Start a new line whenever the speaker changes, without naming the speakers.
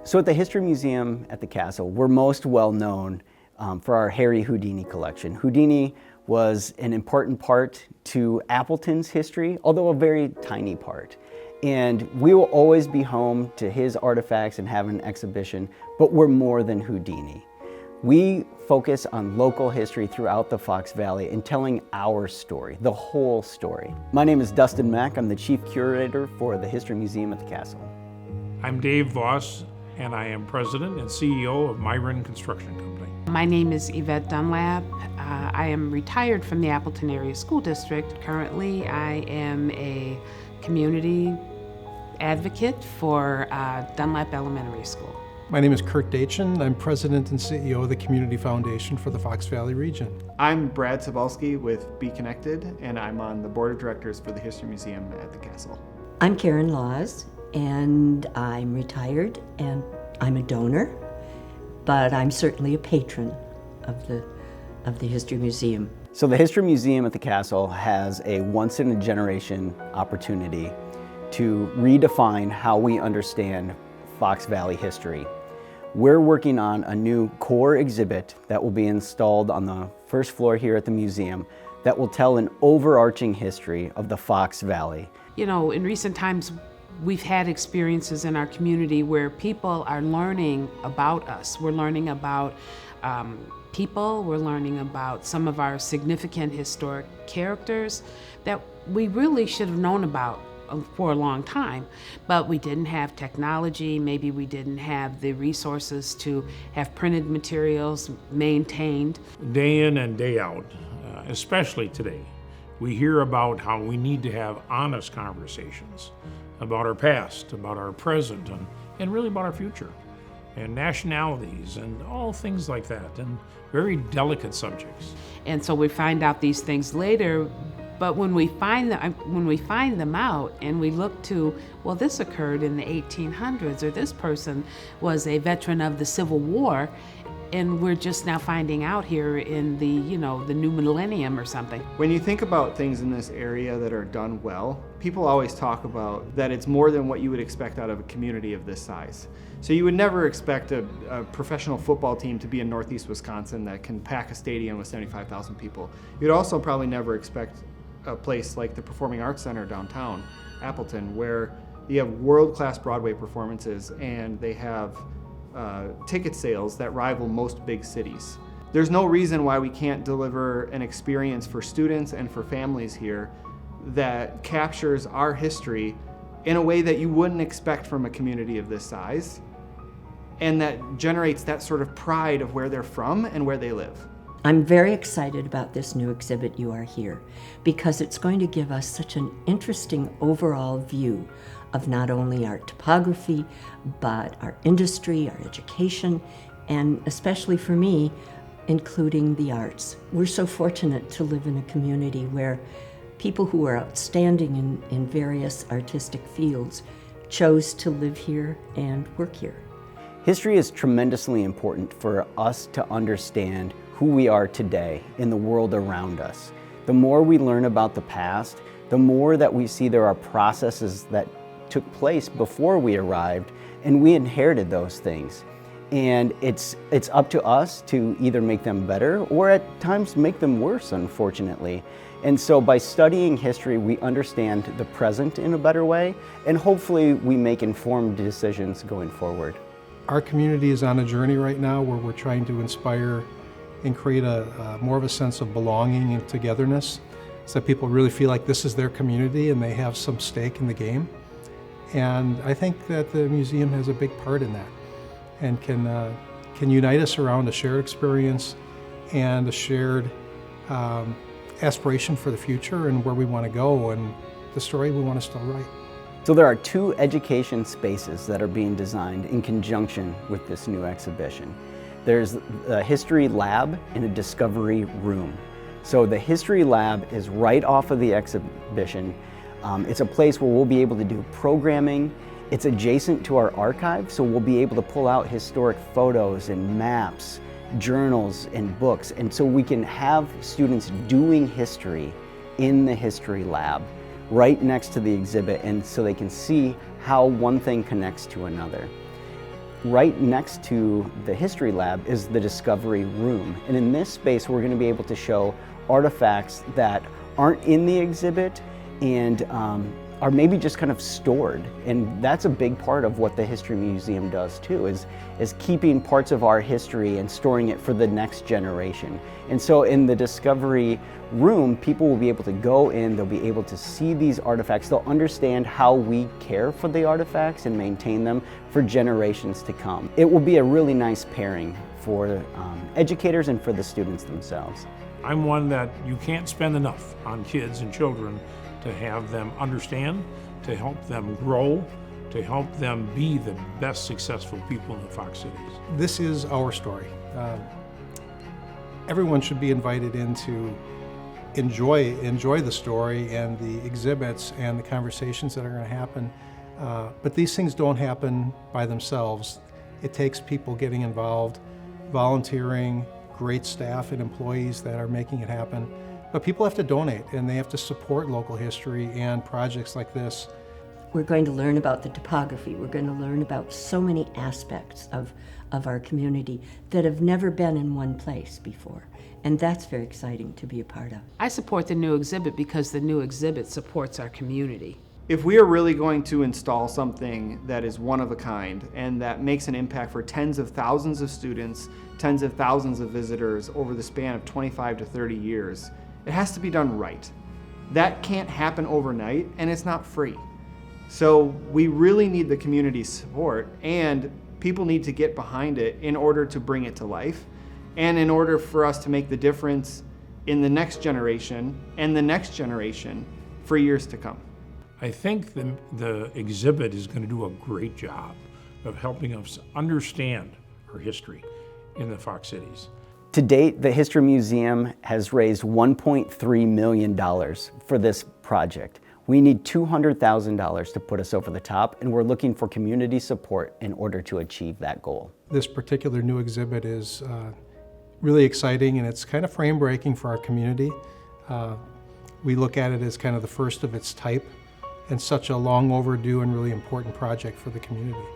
So at the History Museum at the Castle, we're most well known for our Harry Houdini collection. Houdini was an important part to Appleton's history, although a very tiny part. And we will always be home to his artifacts and have an exhibition, but we're more than Houdini. We focus on local history throughout the Fox Valley and telling our story, the whole story. My name is Dustin Mack. I'm the Chief Curator for the History Museum at the Castle.
I'm Dave Voss, and I am President and CEO of Miron Construction Company.
My name is Yvette Dunlap. I am retired from the Appleton Area School District. Currently, I am a community advocate for Dunlap Elementary School.
My name is Kurt Dachin. I'm President and CEO of the Community Foundation for the Fox Valley region.
I'm Brad Sobalski with Be Connected, and I'm on the Board of Directors for the History Museum at the Castle.
I'm Karen Laws, and I'm retired, and I'm a donor, but I'm certainly a patron of the History Museum.
So the History Museum at the Castle has a once-in-a-generation opportunity to redefine how we understand Fox Valley history. We're working on a new core exhibit that will be installed on the first floor here at the museum that will tell an overarching history of the Fox Valley.
You know, in recent times, we've had experiences in our community where people are learning about us. We're learning about people, we're learning about some of our significant historic characters that we really should have known about for a long time, but we didn't have technology, maybe we didn't have the resources to have printed materials maintained.
Day in and day out, especially today, we hear about how we need to have honest conversations about our past, about our present, and really about our future, and nationalities, and all things like that, and very delicate subjects.
And so we find out these things later, but when we find them out and we look to, well, this occurred in the 1800s, or this person was a veteran of the Civil War, and we're just now finding out here in the new millennium or something.
When you think about things in this area that are done well, people always talk about that it's more than what you would expect out of a community of this size. So you would never expect a professional football team to be in Northeast Wisconsin that can pack a stadium with 75,000 people. You'd also probably never expect a place like the Performing Arts Center downtown Appleton, where you have world-class Broadway performances and they have ticket sales that rival most big cities. There's no reason why we can't deliver an experience for students and for families here that captures our history in a way that you wouldn't expect from a community of this size, and that generates that sort of pride of where they're from and where they live.
I'm very excited about this new exhibit, You Are Here, because it's going to give us such an interesting overall view of not only our topography, but our industry, our education, and especially for me, including the arts. We're so fortunate to live in a community where people who are outstanding in various artistic fields chose to live here and work here.
History is tremendously important for us to understand who we are today in the world around us. The more we learn about the past, the more that we see there are processes that took place before we arrived, and we inherited those things. And it's up to us to either make them better or at times make them worse, unfortunately. And so by studying history, we understand the present in a better way, and hopefully we make informed decisions going forward.
Our community is on a journey right now where we're trying to inspire and create more of a sense of belonging and togetherness, so that people really feel like this is their community and they have some stake in the game. And I think that the museum has a big part in that, and can unite us around a shared experience and a shared aspiration for the future and where we want to go and the story we want to still write.
So there are two education spaces that are being designed in conjunction with this new exhibition. There's a history lab and a discovery room. So the history lab is right off of the exhibition. It's a place where we'll be able to do programming. It's adjacent to our archive, so we'll be able to pull out historic photos and maps, journals and books. And so we can have students doing history in the history lab right next to the exhibit, and so they can see how one thing connects to another. Right next to the History Lab is the Discovery Room. And in this space, we're going to be able to show artifacts that aren't in the exhibit and are maybe just kind of stored. And that's a big part of what the History Museum does too, is keeping parts of our history and storing it for the next generation. And so in the Discovery Room, people will be able to go in, they'll be able to see these artifacts, they'll understand how we care for the artifacts and maintain them for generations to come. It will be a really nice pairing for educators and for the students themselves.
I'm one that you can't spend enough on kids and children to have them understand, to help them grow, to help them be the best successful people in the Fox Cities.
This is our story. Everyone should be invited in to enjoy the story and the exhibits and the conversations that are going to happen. But these things don't happen by themselves. It takes people getting involved, volunteering, great staff and employees that are making it happen. But people have to donate and they have to support local history and projects like this.
We're going to learn about the topography. We're going to learn about so many aspects of our community that have never been in one place before. And that's very exciting to be a part of.
I support the new exhibit because the new exhibit supports our community.
If we are really going to install something that is one of a kind and that makes an impact for tens of thousands of students, tens of thousands of visitors over the span of 25 to 30 years, it has to be done right. That can't happen overnight, and it's not free. So we really need the community's support, and people need to get behind it in order to bring it to life, and in order for us to make the difference in the next generation and the next generation for years to come.
I think the exhibit is going to do a great job of helping us understand our history in the Fox Cities.
To date, the History Museum has raised $1.3 million for this project. We need $200,000 to put us over the top, and we're looking for community support in order to achieve that goal.
This particular new exhibit is really exciting, and it's kind of frame-breaking for our community. We look at it as kind of the first of its type and such a long overdue and really important project for the community.